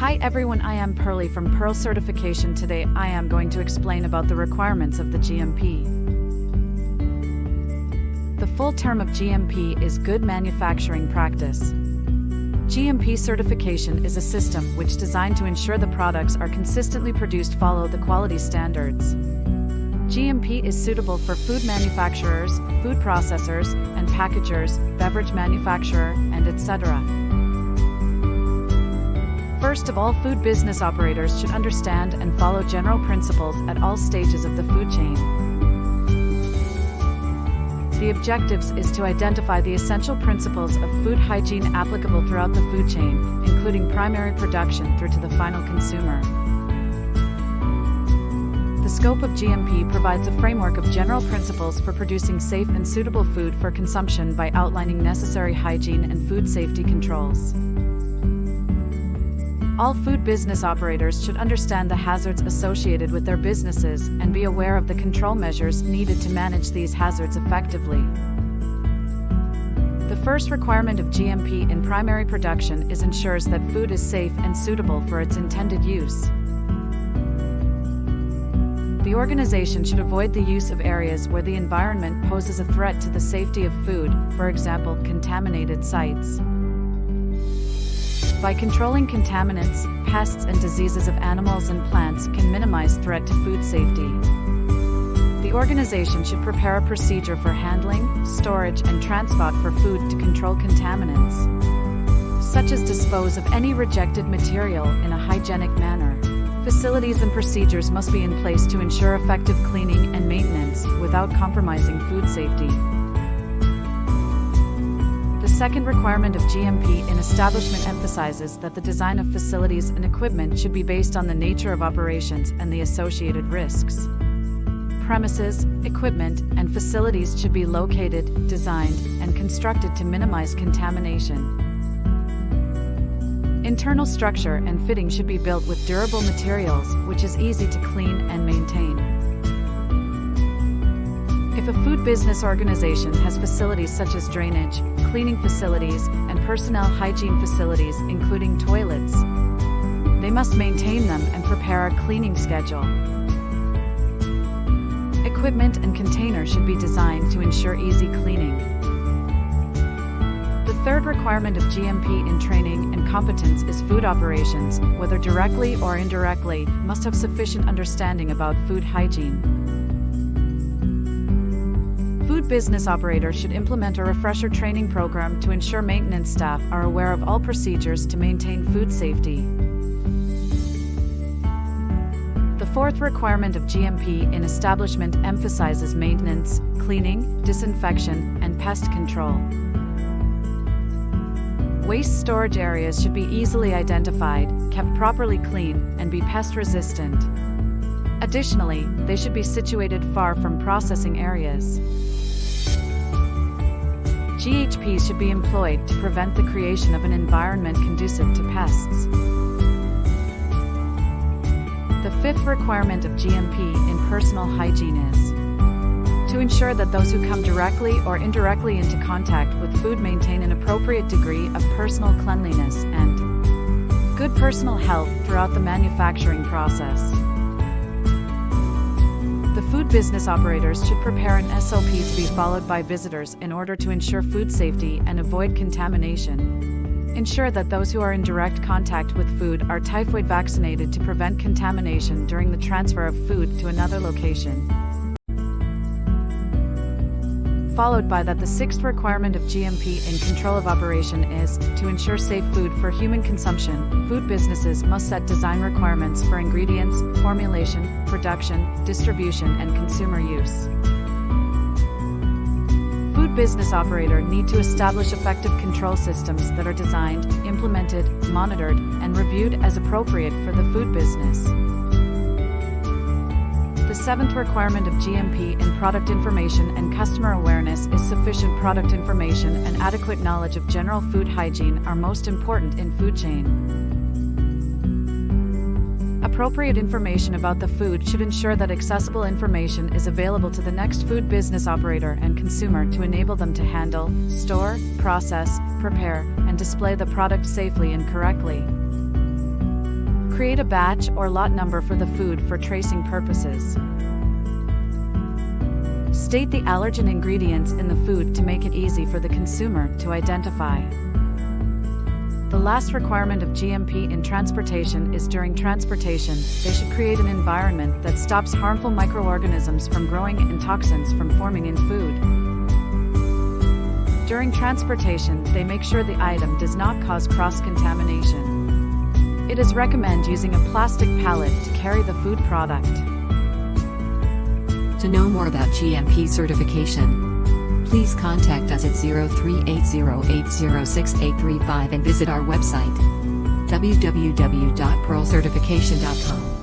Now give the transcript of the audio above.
Hi everyone, I am Pearly from Pearl Certification. Today I am going to explain about the requirements of the GMP. The full term of GMP is Good Manufacturing Practice. GMP certification is a system which designed to ensure the products are consistently produced, follow the quality standards. GMP is suitable for food manufacturers, food processors, and packagers, beverage manufacturer, and etc. First of all, food business operators should understand and follow general principles at all stages of the food chain. The objectives is to identify the essential principles of food hygiene applicable throughout the food chain, including primary production through to the final consumer. The scope of GMP provides a framework of general principles for producing safe and suitable food for consumption by outlining necessary hygiene and food safety controls. All food business operators should understand the hazards associated with their businesses and be aware of the control measures needed to manage these hazards effectively. The first requirement of GMP in primary production ensures that food is safe and suitable for its intended use. The organization should avoid the use of areas where the environment poses a threat to the safety of food, for example, contaminated sites. By controlling contaminants, pests and diseases of animals and plants can minimize threat to food safety. The organization should prepare a procedure for handling, storage and transport for food to control contaminants, such as dispose of any rejected material in a hygienic manner. Facilities and procedures must be in place to ensure effective cleaning and maintenance without compromising food safety. The second requirement of GMP in establishment emphasizes that the design of facilities and equipment should be based on the nature of operations and the associated risks. Premises, equipment, and facilities should be located, designed, and constructed to minimize contamination. Internal structure and fitting should be built with durable materials, which is easy to clean and maintain. If a food business organization has facilities such as drainage, cleaning facilities, and personnel hygiene facilities, including toilets, they must maintain them and prepare a cleaning schedule. Equipment and containers should be designed to ensure easy cleaning. The third requirement of GMP in training and competence is food operations, whether directly or indirectly, must have sufficient understanding about food hygiene. Food business operators should implement a refresher training program to ensure maintenance staff are aware of all procedures to maintain food safety. The fourth requirement of GMP in establishment emphasizes maintenance, cleaning, disinfection, and pest control. Waste storage areas should be easily identified, kept properly clean, and be pest resistant. Additionally, they should be situated far from processing areas. GHPs should be employed to prevent the creation of an environment conducive to pests. The fifth requirement of GMP in personal hygiene is to ensure that those who come directly or indirectly into contact with food maintain an appropriate degree of personal cleanliness and good personal health throughout the manufacturing process. The food business operators should prepare an SOP to be followed by visitors in order to ensure food safety and avoid contamination. Ensure that those who are in direct contact with food are typhoid vaccinated to prevent contamination during the transfer of food to another location. Followed by that, the sixth requirement of GMP in control of operation is to ensure safe food for human consumption. Food businesses must set design requirements for ingredients, formulation, production, distribution, and consumer use. Food business operator need to establish effective control systems that are designed, implemented, monitored, and reviewed as appropriate for the food business. The seventh requirement of GMP in product information and customer awareness is sufficient product information and adequate knowledge of general food hygiene are most important in food chain. Appropriate information about the food should ensure that accessible information is available to the next food business operator and consumer to enable them to handle, store, process, prepare, and display the product safely and correctly. Create a batch or lot number for the food for tracing purposes. State the allergen ingredients in the food to make it easy for the consumer to identify. The last requirement of GMP in transportation is during transportation, they should create an environment that stops harmful microorganisms from growing and toxins from forming in food. During transportation, they make sure the item does not cause cross-contamination. It is recommended using a plastic pallet to carry the food product. To know more about GMP certification, please contact us at 0380806835 and visit our website www.pearlcertification.com.